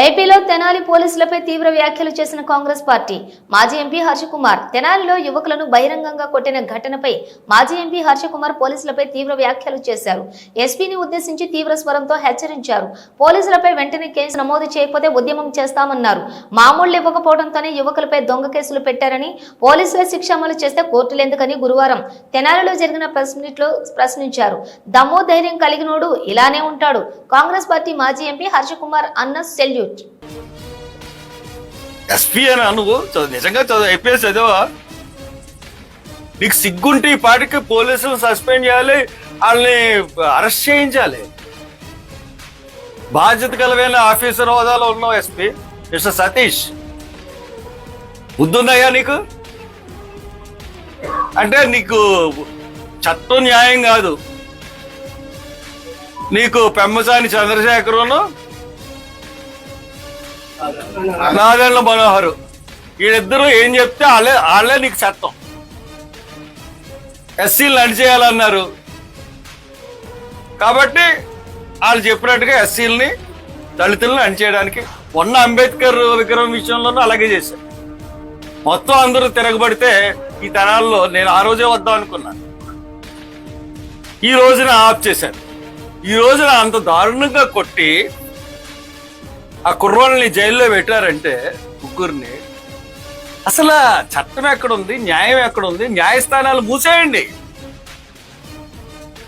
ఏపీలో తెనాలి పోలీసులపై తీవ్ర వ్యాఖ్యలు చేసిన కాంగ్రెస్ పార్టీ మాజీ ఎంపీ హర్షకుమార్ తెనాలిలో యువకులను బహిరంగంగా కొట్టిన ఘటనపై మాజీ ఎంపీ హర్షకుమార్ పోలీసులపై తీవ్ర వ్యాఖ్యలు చేశారు. ఎస్పీని ఉద్దేశించి తీవ్ర స్వరంతో హెచ్చరించారు. పోలీసులపై వెంటనే కేసు నమోదు చేయకపోతే ఉద్యమం చేస్తామన్నారు. మామూళ్లు ఇవ్వకపోవడంతోనే యువకులపై దొంగ కేసులు పెట్టారని, పోలీసులే శిక్ష అమలు చేస్తే కోర్టులెందుకని గురువారం తెనాలిలో జరిగిన ప్రెస్ మీట్ లో ప్రశ్నించారు. దమ్ము ధైర్యం కలిగినోడు ఇలానే ఉంటాడు. కాంగ్రెస్ పార్టీ మాజీ ఎంపీ హర్షకుమార్ అన్న సెల్యూట్. ఎస్పీ అని నువ్వు నిజంగా ఐపీఎస్ చదివా? నీకు సిగ్గుంటే ఈ పాటికి పోలీసులు సస్పెండ్ చేయాలి, వాళ్ళని అరెస్ట్ చేయించాలి. బాధ్యత కలిగిన ఆఫీసర్ హోదాలో ఉన్నావు ఎస్పీ మిస్టర్ సతీష్. బుద్ధుందయ్యా నీకు? అంటే నీకు చట్టం న్యాయం కాదు, నీకు పెమ్మసాని చంద్రశేఖరును నాదెండ్ల మనోహరు వీళ్ళిద్దరూ ఏం చెప్తే వాళ్ళే నీకు చట్టం. ఎస్సీలు అణిచేయాలన్నారు కాబట్టి వాళ్ళు చెప్పినట్టుగా ఎస్సీలని దళితులను అణిచేయడానికి మొన్న అంబేద్కర్ విగ్రహం విషయంలోనూ అలాగే చేశారు. మొత్తం అందరూ తిరగబడితే ఈ తరాల్లో నేను ఆ రోజే వద్దాం అనుకున్నాను. ఈ రోజున ఆఫ్ చేశారు. ఈ రోజున అంత దారుణంగా కొట్టి ఆ కుర్రోళ్ళని జైల్లో పెట్టారంటే ముగ్గురిని. అసలు చట్టం ఎక్కడుంది, న్యాయం ఎక్కడుంది? న్యాయస్థానాలు మూసేయండి,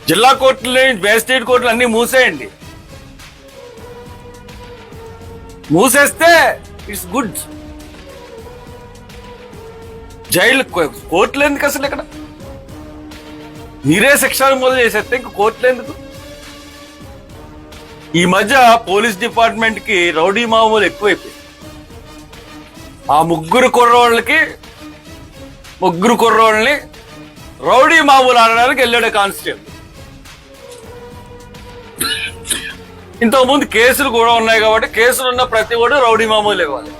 జిల్లా కోర్టులు, మేజిస్ట్రేట్ కోర్టులు అన్ని మూసేయండి. మూసేస్తే ఇట్స్ గుడ్. జైలు కోర్టులు ఎందుకు అసలు? ఇక్కడ మీరే శిక్షలు మొదలు చేసేస్తే ఇంక కోర్టులు ఎందుకు? ఈ మధ్య పోలీస్ డిపార్ట్మెంట్ కి రౌడీ మామూలు ఎక్కువైపోయింది. ఆ ముగ్గురు కుర్రోళ్ళని రౌడీ మామూలు ఆడడానికి వెళ్ళాడు కానిస్టేబుల్. ఇంతకుముందు కేసులు కూడా ఉన్నాయి కాబట్టి కేసులు ఉన్న ప్రతి వాడు రౌడీ మామూలు ఇవ్వాలి.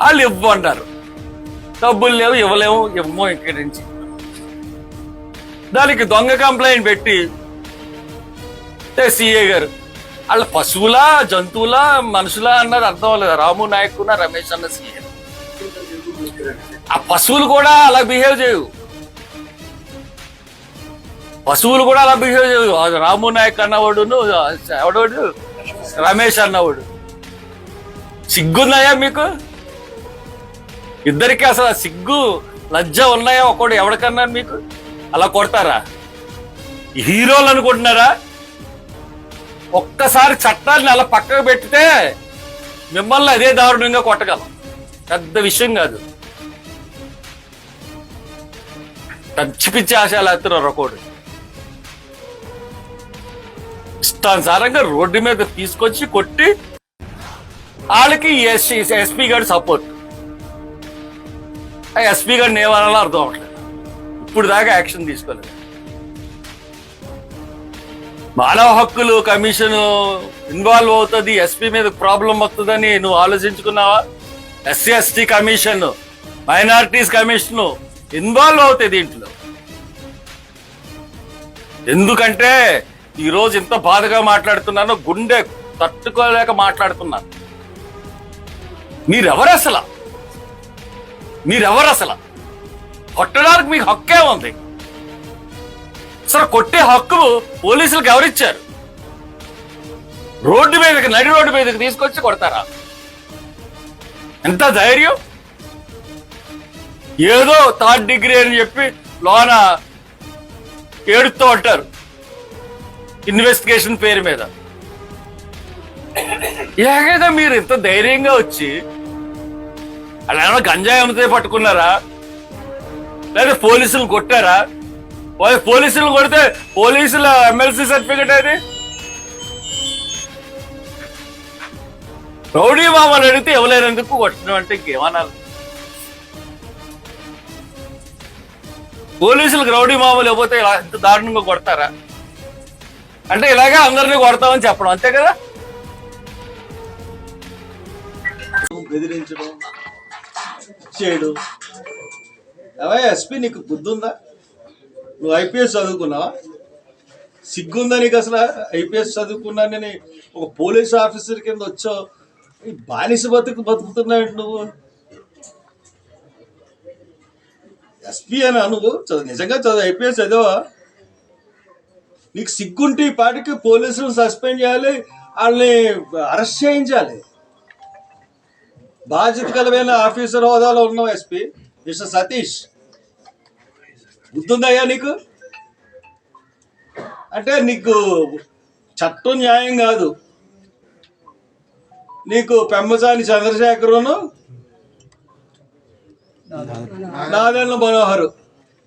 వాళ్ళు ఇవ్వమంటారు, డబ్బులు లేవు, ఇవ్వమో ఇక్కడి నుంచి. దానికి దొంగ కంప్లైంట్ పెట్టి సిఐ గారు వాళ్ళ పశువులా, జంతువులా, మనుషులా అన్నది అర్థం అవ్వలేదు. రాము నాయక్ రమేష్ అన్న సిఐ. ఆ పశువులు కూడా అలా బిహేవ్ చేయవు, రాము నాయక్ అన్నవాడును ఎవడోడు రమేష్ అన్నవాడు. సిగ్గున్నాయా మీకు ఇద్దరికి? అసలు సిగ్గు లజ్జ ఉన్నాయా? ఒకడు ఎవడికన్నా మీకు అలా కొడతారా? హీరోలు అనుకుంటున్నారా? ఒక్కసారి చట్టాన్ని అలా పక్కకు పెట్టితే మిమ్మల్ని అదే దారుణంగా కొట్టగలం. పెద్ద విషయం కాదు. పిచ్చి పిచ్చి ఆశలు ఎత్తున్నారు. ఒకడు ఇష్టానుసారంగా రోడ్డు మీద తీసుకొచ్చి కొట్టి వాళ్ళకి ఎస్పీ గారి సపోర్ట్. ఆ ఎస్పీ గారిని ఏమనాలో అర్థం అవ్వట్లేదు. ఇప్పుడు దాకా యాక్షన్ తీసుకోలేదు. మానవ హక్కులు కమిషన్ ఇన్వాల్వ్ అవుతుంది, ఎస్పీ మీద ప్రాబ్లం వస్తుందని నువ్వు ఆలోచించుకున్నావా? SC ST commission, minorities commission involve అవుతాయి దీంట్లో. ఎందుకంటే ఈరోజు ఇంత బాధగా మాట్లాడుతున్నాను, గుండె తట్టుకోలేక మాట్లాడుతున్నాను. మీరెవరు అసలు? కొట్టడానికి మీకు హక్కే ఉంది. అసలు కొట్టే హక్కు పోలీసులకు ఎవరిచ్చారు? రోడ్డు మీదకి, నడి రోడ్డు మీదకి తీసుకొచ్చి కొడతారా? ఎంత ధైర్యం! ఏదో థర్డ్ డిగ్రీ అని చెప్పి లోన ఏడుస్తూ ఉంటారు ఇన్వెస్టిగేషన్ పేరు మీద. ఏకైనా మీరు ఇంత ధైర్యంగా వచ్చి అలా ఏమైనా గంజాయి అమ్మితే పట్టుకున్నారా? లేదా పోలీసులు కొట్టారా? పోలీసులు కొడితే పోలీసుల ఎమ్మెల్సీ సర్టిఫికెట్ అది. రౌడీ మామని అడిగితే ఇవ్వలేనందుకు కొట్టడం అంటే ఇంకేమనాలి? పోలీసులకు రౌడీ మామూలు ఇవ్వకపోతే ఇలా ఇంత దారుణంగా కొడతారా? అంటే ఇలాగే అందరినీ కొడతామని చెప్పడం, అంతే కదా? బెదిరించడం చేయడు. ఎస్పీ నీకు బుద్ధి ఉందా? నువ్వు ఐపీఎస్ చదువుకున్నావా? సిగ్గుందా నీకు అసలు? ఐపీఎస్ చదువుకున్నానని ఒక పోలీస్ ఆఫీసర్ కింద వచ్చావు, ఈ బానిస బతుకుతున్నావు నువ్వు. ఎస్పీ అనా నువ్వు? నిజంగా చదువు, ఐపీఎస్ చదివా? నీకు సిగ్గుంటే ఈ పాటికి పోలీసులు సస్పెండ్ చేయాలి, వాళ్ళని అరెస్ట్ చేయించాలి. బాధ్యత కలమైన ఆఫీసర్ హోదాలో ఉన్నావు ఎస్పీ మిస్టర్ సతీష్. గుర్తుందయ్యా నీకు? అంటే నీకు చట్టం న్యాయం కాదు, నీకు పెమ్మసాని చంద్రశేఖరును నాదెండ్ల మనోహర్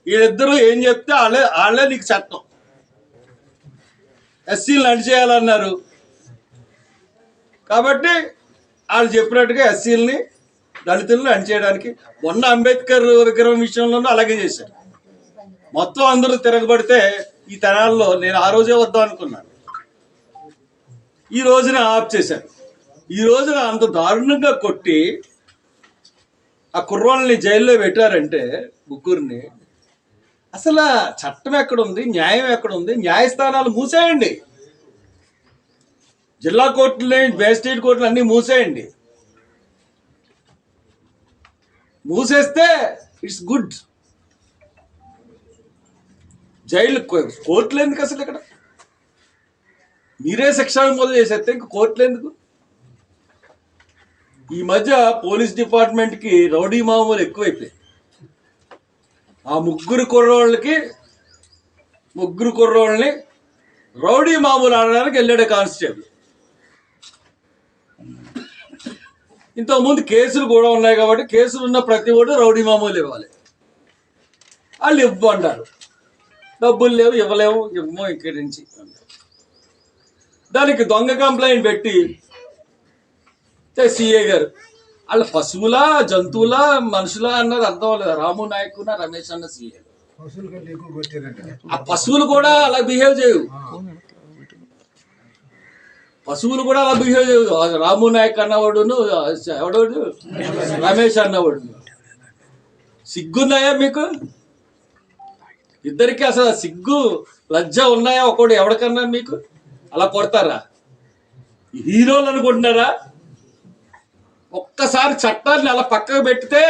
వీళ్ళిద్దరూ ఏం చెప్తే వాళ్ళే నీకు చట్టం. ఎస్సీలు నడిచేయాలన్నారు కాబట్టి వాళ్ళు చెప్పినట్టుగా ఎస్సీలని దళితులను అణిచేయడానికి మొన్న అంబేద్కర్ విగ్రహం విషయంలోనూ అలాగే చేశారు. మొత్తం అందరూ తిరగబడితే ఈ తరాల్లో నేను ఆ రోజే వద్దాం అనుకున్నాను, ఈ రోజున ఆఫ్ చేశాను. ఈ రోజున అంత దారుణంగా కొట్టి ఆ కుర్రాళ్ళని జైల్లో పెట్టారంటే ముగ్గురిని, అసలు చట్టం ఎక్కడుంది, న్యాయం ఎక్కడుంది? న్యాయస్థానాలు మూసేయండి, జిల్లా కోర్టులని మేజిస్ట్రేట్ కోర్టులు అన్నీ మూసేయండి. మూసేస్తే ఇట్స్ గుడ్. జైలు కోర్టులు ఎందుకు అసలు? ఇక్కడ మీరే శిక్షణ మొదలు చేసేస్తే ఇంక కోర్టులు ఎందుకు? ఈ మధ్య పోలీస్ డిపార్ట్మెంట్కి రౌడీ మామూలు ఎక్కువైపోయాయి. ఆ ముగ్గురు కుర్రోళ్ళని రౌడీ మామూలు ఆడడానికి వెళ్ళాడు కానిస్టేబుల్. ఇంతకుముందు కేసులు కూడా ఉన్నాయి కాబట్టి కేసులు ఉన్న ప్రతి ఒడు రౌడీ మామూలు ఇవ్వాలి. వాళ్ళు ఇవ్వంటారు, డబ్బులు లేవు, ఇవ్వలేము, ఇవ్వమో ఇక్కడి నుంచి. దానికి దొంగ కంప్లైంట్ పెట్టి సిఏ గారు వాళ్ళ పశువులా జంతువులా మనుషులా అన్నది అర్థం లేదు. రాము నాయక్ రమేష్ అన్న సిఏ, ఆ పశువులు కూడా అలా బిహేవ్ చేయవు, పశువులు కూడా అలా బిహేవ్ చేయవు. రాము నాయక్ అన్నవాడును ఎవడు రమేష్ అన్నవాడు. సిగ్గున్నాయా మీకు ఇద్దరికి? అసలు సిగ్గు లజ్జ ఉన్నాయా? ఒకడు ఎవరికన్నా మీకు అలా కొడతారా? హీరోలు అనుకుంటున్నారా? ఒక్కసారి చట్టాన్ని అలా పక్కకు పెట్టితే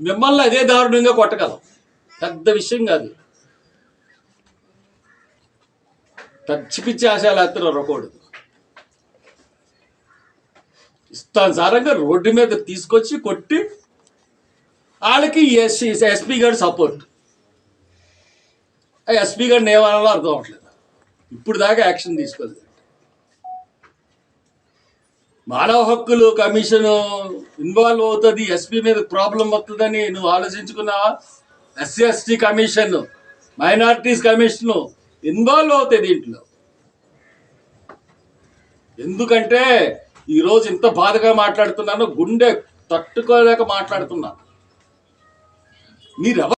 మిమ్మల్ని అదే దారుణంగా కొట్టగలం. పెద్ద విషయం కాదు. పిచ్చి పిచ్చి ఆశయాలు ఎత్తున్నారు. ఒకడు ఇష్టానుసారంగా రోడ్డు మీద తీసుకొచ్చి కొట్టి వాళ్ళకి ఎస్పీ గారు సపోర్ట్. ఆ ఎస్పీ గారిని ఏమనాలో అర్థం అవట్లేదు. ఇప్పుడు దాకా యాక్షన్ తీసుకోలేదు. మానవ హక్కులు కమిషన్ ఇన్వాల్వ్ అవుతుంది, ఎస్పీ మీద ప్రాబ్లం వస్తుందని నువ్వు ఆలోచించుకున్నావా? SC ST commission, minorities commission involve అవుతాయి దీంట్లో. ఎందుకంటే ఈరోజు ఇంత బాధగా మాట్లాడుతున్నాను, గుండె తట్టుకోలేక మాట్లాడుతున్నాను. మీరెవరు?